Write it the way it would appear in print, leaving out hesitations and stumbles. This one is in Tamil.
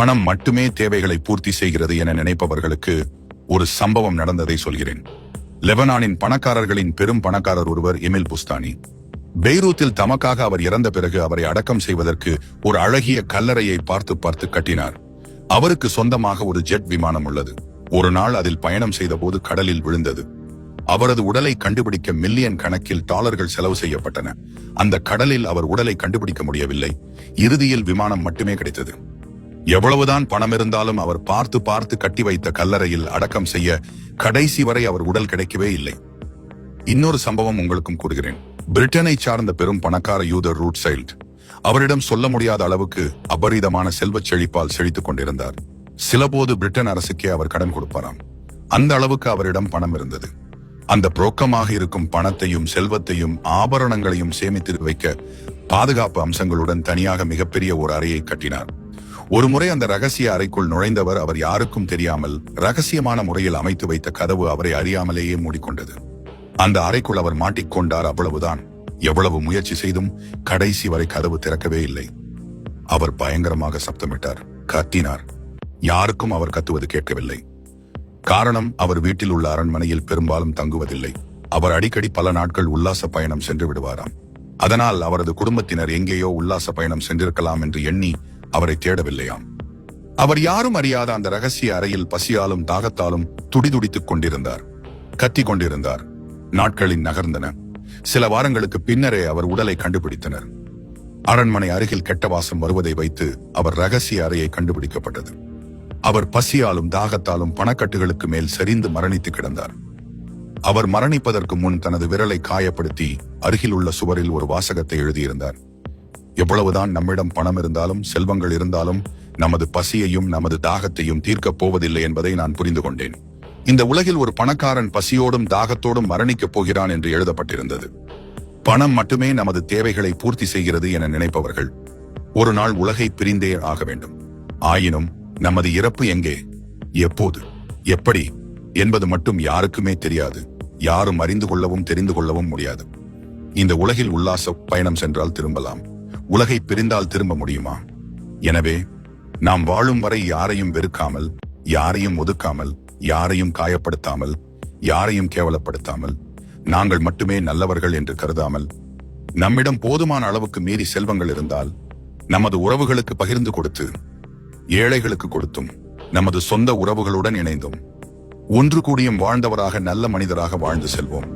பணம் மட்டுமே தேவைகளை பூர்த்தி செய்கிறது என நினைப்பவர்களுக்கு ஒரு சம்பவம் நடந்ததை சொல்கிறேன். லெபனானின் பணக்காரர்களின் பெரும் பணக்காரர் ஒருவர் எமில் புஸ்தானி. பெய்ரூத்தில் தமக்காக அவர் இறந்த பிறகு அவரை அடக்கம் செய்வதற்கு ஒரு அழகிய கல்லறையை பார்த்து பார்த்து கட்டினார். அவருக்கு சொந்தமாக ஒரு ஜெட் விமானம் உள்ளது. ஒரு நாள் அதில் பயணம் செய்த போது கடலில் விழுந்தது. அவரது உடலை கண்டுபிடிக்க மில்லியன் கணக்கில் டாலர்கள் செலவு செய்யப்பட்டன. அந்த கடலில் அவர் உடலை கண்டுபிடிக்க முடியவில்லை. இறுதியில் விமானம் மட்டுமே கிடைத்தது. எவ்வளவுதான் பணம் இருந்தாலும் அவர் பார்த்து பார்த்து கட்டி வைத்த கல்லறையில் அடக்கம் செய்ய கடைசி வரை அவர் உடல் கிடைக்கவே இல்லை. இன்னொரு சம்பவம் உங்களுக்கும் கூறுகிறேன். பிரிட்டனை சார்ந்த பெரும் பணக்கார யூதர் ரூட்சைல்ட். அவரிடம் சொல்ல முடியாத அளவுக்கு அபரிதமான செல்வச் செழிப்பால் செழித்துக் கொண்டிருந்தார். சிலபோது பிரிட்டன் அரசுக்கே அவர் கடன் கொடுப்பாராம். அந்த அளவுக்கு அவரிடம் பணம் இருந்தது. அந்த புரோக்கமாக இருக்கும் பணத்தையும் செல்வத்தையும் ஆபரணங்களையும் சேமித்து வைக்க பாதுகாப்பு அம்சங்களுடன் தனியாக மிகப்பெரிய ஒரு அறையை கட்டினார். ஒரு முறை அந்த ரகசிய அறைக்குள் நுழைந்தவர் அவர் யாருக்கும் தெரியாமல் ரகசியமான முறையில் அமைத்து வைத்த கதவு அவரை அறியாமலேயே மூடிக்கொண்டது. அந்த அறைக்குள் அவர் மாட்டிக்கொண்டார். அவ்வளவுதான். எவ்வளவு முயற்சி செய்தும் கடைசி வரை கதவு திறக்கவே இல்லை. அவர் பயங்கரமாக சப்தமிட்டார், கத்தினார். யாருக்கும் அவர் கத்துவது கேட்கவில்லை. காரணம், அவர் வீட்டில் உள்ள அரண்மனையில் பெரும்பாலும் தங்குவதில்லை. அவர் அடிக்கடி பல நாட்கள் உல்லாச பயணம் சென்று விடுவாராம். அதனால் அவரது குடும்பத்தினர் எங்கேயோ உல்லாச பயணம் சென்றிருக்கலாம் என்று எண்ணி அவரை தேடவில்லையாம். அவர் யாரும் அறியாத அந்த ரகசிய அறையில் பசியாலும் தாகத்தாலும் துடிதுடித்துக் கொண்டிருந்தார், கத்தி கொண்டிருந்தார். நாட்களின் நகர்ந்தன. சில வாரங்களுக்கு பின்னரே அவர் உடலை கண்டுபிடித்தனர். அரண்மனை அருகில் கெட்ட வாசம் வருவதை வைத்து அவர் ரகசிய அறையை கண்டுபிடிக்கப்பட்டது. அவர் பசியாலும் தாகத்தாலும் பணக்கட்டுகளுக்கு மேல் சரிந்து மரணித்து கிடந்தார். அவர் மரணிப்பதற்கு முன் தனது விரலை காயப்படுத்தி அருகில் உள்ள சுவரில் ஒரு வாசகத்தை எழுதியிருந்தார். எவ்வளவுதான் நம்மிடம் பணம் இருந்தாலும் செல்வங்கள் இருந்தாலும் நமது பசியையும் நமது தாகத்தையும் தீர்க்கப் போவதில்லை என்பதை நான் புரிந்து கொண்டேன். இந்த உலகில் ஒரு பணக்காரன் பசியோடும் தாகத்தோடும் மரணிக்கப் போகிறான் என்று எழுதப்பட்டிருந்தது. பணம் மட்டுமே நமது தேவைகளை பூர்த்தி செய்கிறது என நினைப்பவர்கள் ஒரு நாள் உலகை பிரிந்தே ஆக வேண்டும். ஆயினும் நமது இறப்பு எங்கே, எப்போது, எப்படி என்பது மட்டும் யாருக்குமே தெரியாது. யாரும் அறிந்து கொள்ளவும் தெரிந்து கொள்ளவும் முடியாது. இந்த உலகில் உல்லாச பயணம் சென்றால் திரும்பலாம். உலகை பிரிந்தால் திரும்ப முடியுமா? எனவே நாம் வாழும் வரை யாரையும் வெறுக்காமல், யாரையும் ஒதுக்காமல், யாரையும் காயப்படுத்தாமல், யாரையும் கேவலப்படுத்தாமல், நாங்கள் மட்டுமே நல்லவர்கள் என்று கருதாமல், நம்மிடம் போதுமான அளவுக்கு மீறி செல்வங்கள் இருந்தால் நமது உறவுகளுக்கு பகிர்ந்து கொடுத்து, ஏழைகளுக்கு கொடுத்தும், நமது சொந்த உறவுகளுடன் இணைந்தும், ஒன்று கூடியும் வாழ்ந்தவராக நல்ல மனிதராக வாழ்ந்து செல்வோம்.